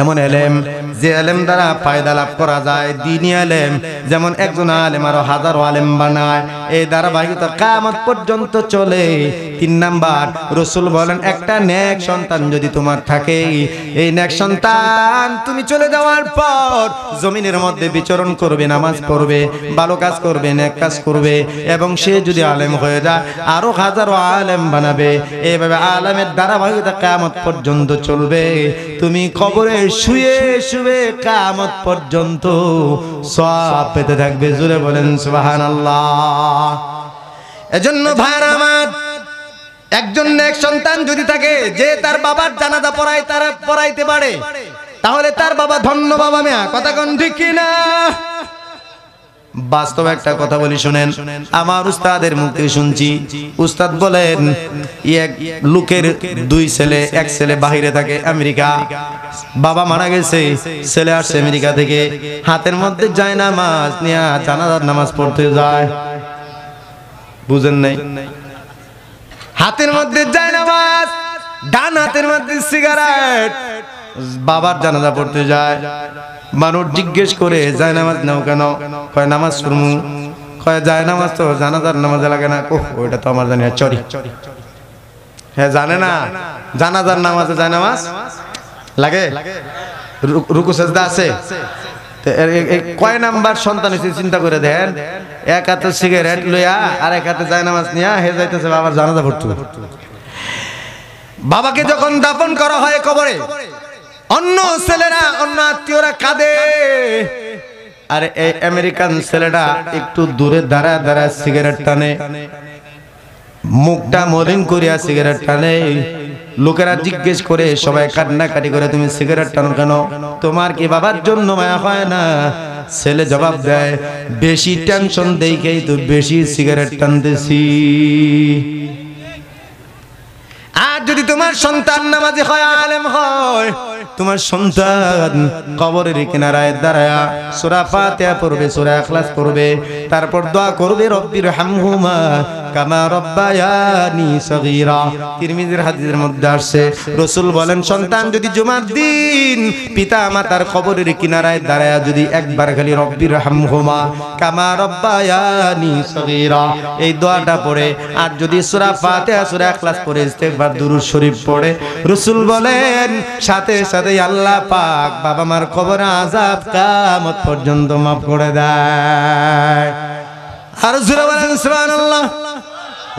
এমন এলেম যে এলেম দ্বারা ফায়দা লাভ করা যায়, দ্বীনি এলেম যেমন একজন আলেম আরো হাজারো আলেম বানায়, এই ধারাবাহিকতা কিয়ামত পর্যন্ত চলে। 3 নাম্বার, রাসূল বলেন একটা নেক সন্তান যদি তোমার থাকে, এই নেক সন্তান তুমি চলে যাওয়ার পর জমিনের মধ্যে বিচরণ করবে, নামাজ পড়বে, ভালো কাজ করবে, নেক কাজ করবে, এবং সে যদি আলেম হয়ে যায় আরো হাজারো আলেম বানাবে। এইভাবে আলেমের ধারাবাহিকতা কিয়ামত পর্যন্ত চলবে। তুমি কবরে শুয়ে শুয়ে কিয়ামত পর্যন্ত সওয়াব পেতে থাকবে। জোরে বলেন সুবহানাল্লাহ। এজন্য ভাইরা আমার, একজন নেক সন্তান যদি থাকে যে তার বাবার জানাজা পড়াইতে পারে, তাহলে তার বাবা ধন্য বাবা। মেয়া কথা কোন ঠিক কি না? বাস্তব একটা কথা বলি শুনেন, আমার উস্তাদের মুখে শুনছি। উস্তাদ বলেন এক লোকের 2 ছেলে, এক ছেলে বাহিরে থাকে আমেরিকা, বাবা মারা গেছে, ছেলে আসছে আমেরিকা থেকে, হাতের মধ্যে জায়নামাজ নিয়ে জানাজার নামাজ পড়তে যায়। বুঝেন নাই? হাতের মধ্যে জায়নামাজ, ডান হাতের মধ্যে সিগারেট, বাবার জানাজা পড়তে যায়। মানুষ জিজ্ঞেস করে জায়নামাজ নাও কেন? কয় নামাজ পড়মু। কয় জায়নামাজ তো জানাজার নামাজে লাগে না। ওইটা তো আমার জানি চরি। হ্যাঁ জানে না জানাজার নামাজে জায়নামাজ লাগে, রুকু সেজদা আছে। কয় নাম্বার সন্তান হইছে চিন্তা করে দেন। এক হাতে সিগারেট লইয়া আর এক হাতে জায়নামাজ নিয়া হে যাইতেছে বাবার জানাজা পড়তে। বাবাকে যখন দাফন করা হয় কবরে, অন্য ছেলেরা, অন্য আত্মীয়রা কাঁদে, আর এই আমেরিকান ছেলেটা একটু দূরে দাঁড়ায় দাঁড়ায় সিগারেট টানে, মুখটা মলিন করিয়া সিগারেট টানে। লোকেরা জিজ্ঞেস করে, সবাই কান্নাকাটি করে, তুমি সিগারেট টানো কেন? তোমার কি বাবার জন্য মায়া হয় না? ছেলে জবাব দেয়, বেশি টেনশন দেখেই তো বেশি সিগারেট টানতেছি। আর যদি তোমার সন্তান নামাজি হয়, আলেম হয়, তোমার সন্তান কবরের কিনারায় দাঁড়ায়া সূরা ফাতিহা পড়বে, সূরা ইখলাস পড়বে, তারপর দোয়া করবে, রব্বির হামহুমা কামা রব্বায়ানি সগীরা। তিরমিজির হাদিসের মধ্যে আসছে, রাসূল বলেন সন্তান যদি জুমার দিন পিতা মাতার কবরের কিনারায় দাঁড়ায়া যদি একবার খালি রব্বির হামহুমা কামা রব্বায়ানি সগীরা এই দোয়াটা পড়ে, আর যদি সূরা ফাতিহা সূরা ইখলাস পড়ে ইস্তেগফার দুরূদ শরীফ পড়ে, রাসূল বলেন সাথে সাথে আল্লাহ পাক বাবা মার কবর আযাব কিয়ামত পর্যন্ত মাফ করে দেয়। আর জোরে বলেন সুবহানাল্লাহ।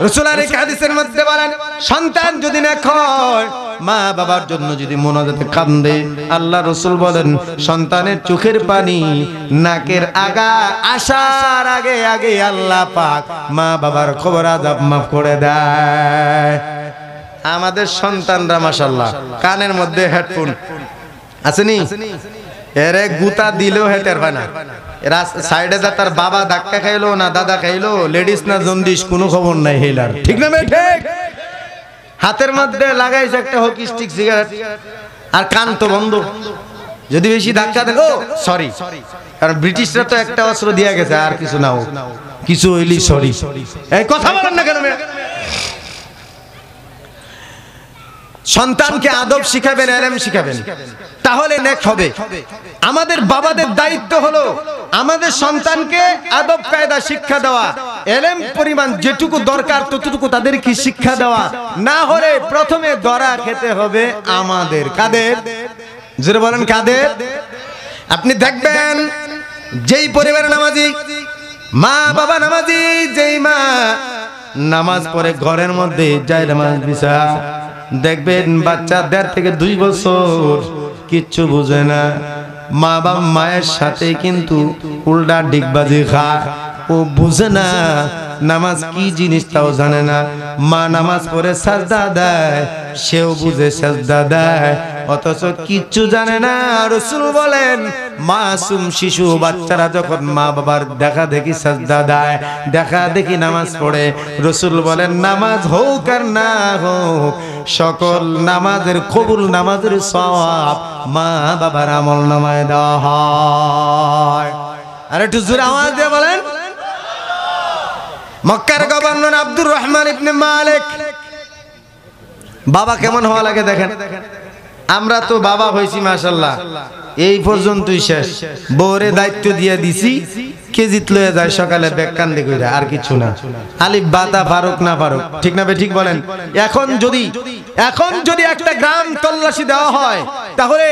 রাসূল এই হাদিসের মধ্যে বলেন সন্তান যদি নেক হয়, মা বাবার জন্য যদি মোনাজাতে কান্দে, আল্লাহ রাসূল বলেন সন্তানের চোখের পানি নাকের আগা আসার আগে আগে আল্লাহ পাক মা বাবার কবর আযাব মাফ করে দেয়। আমাদের সন্তানরা মাশাআল্লাহ কানের মধ্যে হেডফোন আসেনি, এরে গুতা দিলেও হেটার হয় না। এরা সাইডে যা তার বাবা ধাক্কা খাইলো না দাদা খাইলো, লেডিস না জন্ডিস কোনো খবর নাই হেলার, ঠিক না ভাই? ঠিক। হাতের মধ্যে লাগাইছে একটা হকি স্টিক সিগারেট, আর কান তো বন্ধ। যদি বেশি ধাক্কা দেন, ও সরি, কারণ ব্রিটিশরা তো একটা অস্ত্র দিয়ে গেছে, আর কিছু নাও কিছু হইলি সরি। এই কথা বলেন না কেন? সন্তানকে আদব শিখাবেন, ইলম শিখাবেন, তাহলে নেক হবে। আমাদের বাবাদের দায়িত্ব হলো আমাদের সন্তানকে আদব কায়দা শিক্ষা দেওয়া, ইলম পরিমাণ যেটুকু দরকার ততটুকু তাদেরকে শিক্ষা দেওয়া। না হলে প্রথমে ধরা খেতে হবে আমাদের। কাদের? জোরে বলেন কাদের? আপনি দেখবেন যেই পরিবার নামাজি, মা বাবা নামাজি, যেই মা নামাজ পড়ে ঘরের মধ্যে যায় নামাজ বিছা, দেখবেন বাচ্চা 1.5 থেকে 2 বছর কিচ্ছু বুঝে না, মা বাবা মায়ের সাথে কিন্তু উল্টা ডিগবাজি খায়। ও বুঝে না নামাজ কি জিনিস, তাও জানে না। মা নামাজ পড়ে সাজদা দেয়, সেও বুঝে সাজদা দেয়, অথচ কিচ্ছু জানে না। রাসূল বলেন মাসুম শিশু বাচ্চারা যখন মা বাবার দেখা দেখি সাজদা দেয়, দেখা দেখি নামাজ পড়ে, রাসূল বলেন নামাজ হোক আর না হোক, সকল নামাজের কবুল নামাজের সওয়াব মা বাবার আমলনামায় দেওয়া হয়। আর একটু জোরে আওয়াজ দিয়ে বলেন। মক্কার গভর্নর আব্দুর রহমান ইবনে মালিক, বাবা কেমন হওয়া লাগে দেখেন। আমরা তো বাবা হয়েছি মাশাআল্লাহ, এই পর্যন্তই শেষ। বউরে দায়িত্ব দিয়ে দিছি, কেজিত লয়ে যায় সকালে ব্যাগ কান্দে কইরা, আর কিছু না। আলিফ বাতা ফারুক না ফারুক, ঠিক না বে ঠিক বলেন? এখন যদি একটা গ্রাম তল্লাশি দেওয়া হয়, তাহলে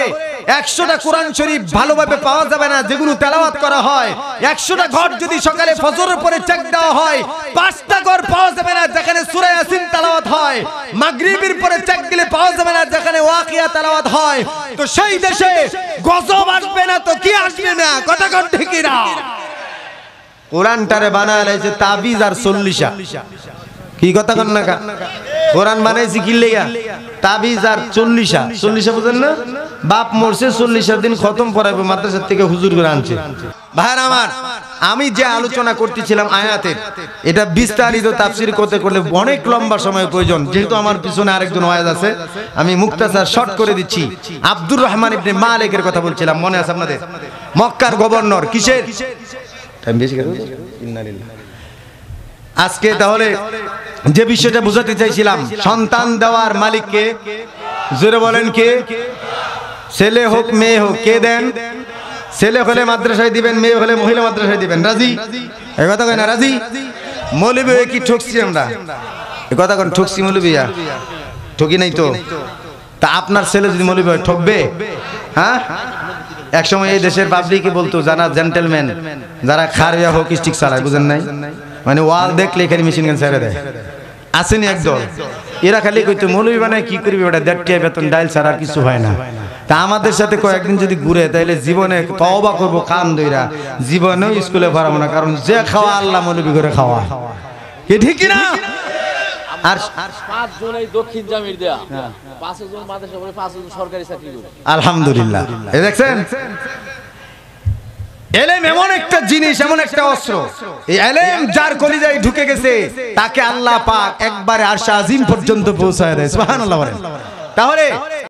100টা কোরআন শরীফ ভালোভাবে পাওয়া যাবে না যেগুলো তেলাওয়াত করা হয়। 100টা ঘর যদি সকালে ফজরের পরে চেক দেওয়া হয়, 5টা ঘর পাওয়া যাবে না যেখানে সূরা ইয়াসিন তেলাওয়াত হয়। মাগরিবের পরে চেক দিলে পাওয়া যাবে না যেখানে ওয়াকিয়া তেলাওয়াত হয়। তো সেই দেশে গজব আসবে না তো কি আসবে না? কথা কোন ঠিক না? কোরআনটারে বানায় লাইছে তাবিজ আর 40 কি কথা কন না? কোরআন বানাইছি কি লেগা? তাবিজ আর 40 বুঝেন না? বাপ মরছে 40 দিন খতম পড়াইবো, মাদ্রাসা থেকে হুজুর করে আনছে। ভাইরা আমার, আমি যে আলোচনা করতেছিলাম আয়াতের, এটা বিস্তারিত তাফসীর করতে করলে অনেক লম্বা সময় প্রয়োজন। যেহেতু আমার পিছনে আরেকজন ওয়াজ আছে, আমি মুক্তাসার শর্ট করে দিচ্ছি। আব্দুর রহমান ইবনে মালিকের কথা বলছিলাম, মনে আছে আপনাদের? মক্কার গভর্নর। কিসের টাইম বেশি করে ইন্নালিল্লাহ। আজকে তাহলে যে বিষয়টা বোঝাতে চাইছিলাম, সন্তান দেওয়ার মালিক কে? জোরে বলেন কে? ছেলে হোক মেয়ে হোক, কে দেন? ছেলে হলে মাদ্রাসায় দিবেন, মেয়ে হলে মহিলা মাদ্রাসায় দিবেন। রাজি? এই কথা কই না রাজি? মৌলবী কি ঠকছি আমরা? এই কথা কোন ঠকছি মৌলবীয়া? ঠকি নাই তো। তা আপনার ছেলে যদি মৌলবী হয় ঠকবে? হ্যাঁ, এক সময় এই দেশের পাবলিকই বলতো, যারা জেন্টেলম্যান, যারা খারিয়া হোক স্টিক চালায়, বুঝেন নাই? মানে ওয়াল দেখলে এখানে মেশিন গান ছেড়ে দেয়। আসেনি একদল, এরা খালি কইতো মৌলবী বানায় কি করবি ওটা, 1.5 টাকা বেতন, ডাইল ছাড়া আর কিছু হয় না। তা আমাদের সাথে কয়েকদিন যদি ঘুরে, তাইলে জীবনে তওবা করব কান দইরা, জীবনেও স্কুলে পড়াবো না। কারণ যে খাওয়া আল্লাহ মৌলবী করে খাওয়া, কি ঠিক কি না? আর 5 জন এই দক্ষিণ জামির দেয়া, 5 জন মাদ্রাসা পড়ে, 5 জন সরকারি চাকরি করে। আলহামদুলিল্লাহ। এই দেখছেন, এলেম এমন একটা জিনিস, এমন একটা অস্ত্র। এই এলেম যার কলিজায় ঢুকে গেছে, তাকে আল্লাহ পাক একবারে আরশ আজিম পর্যন্ত পৌঁছায় দেয়। সুবহানাল্লাহ বলেন। তাহলে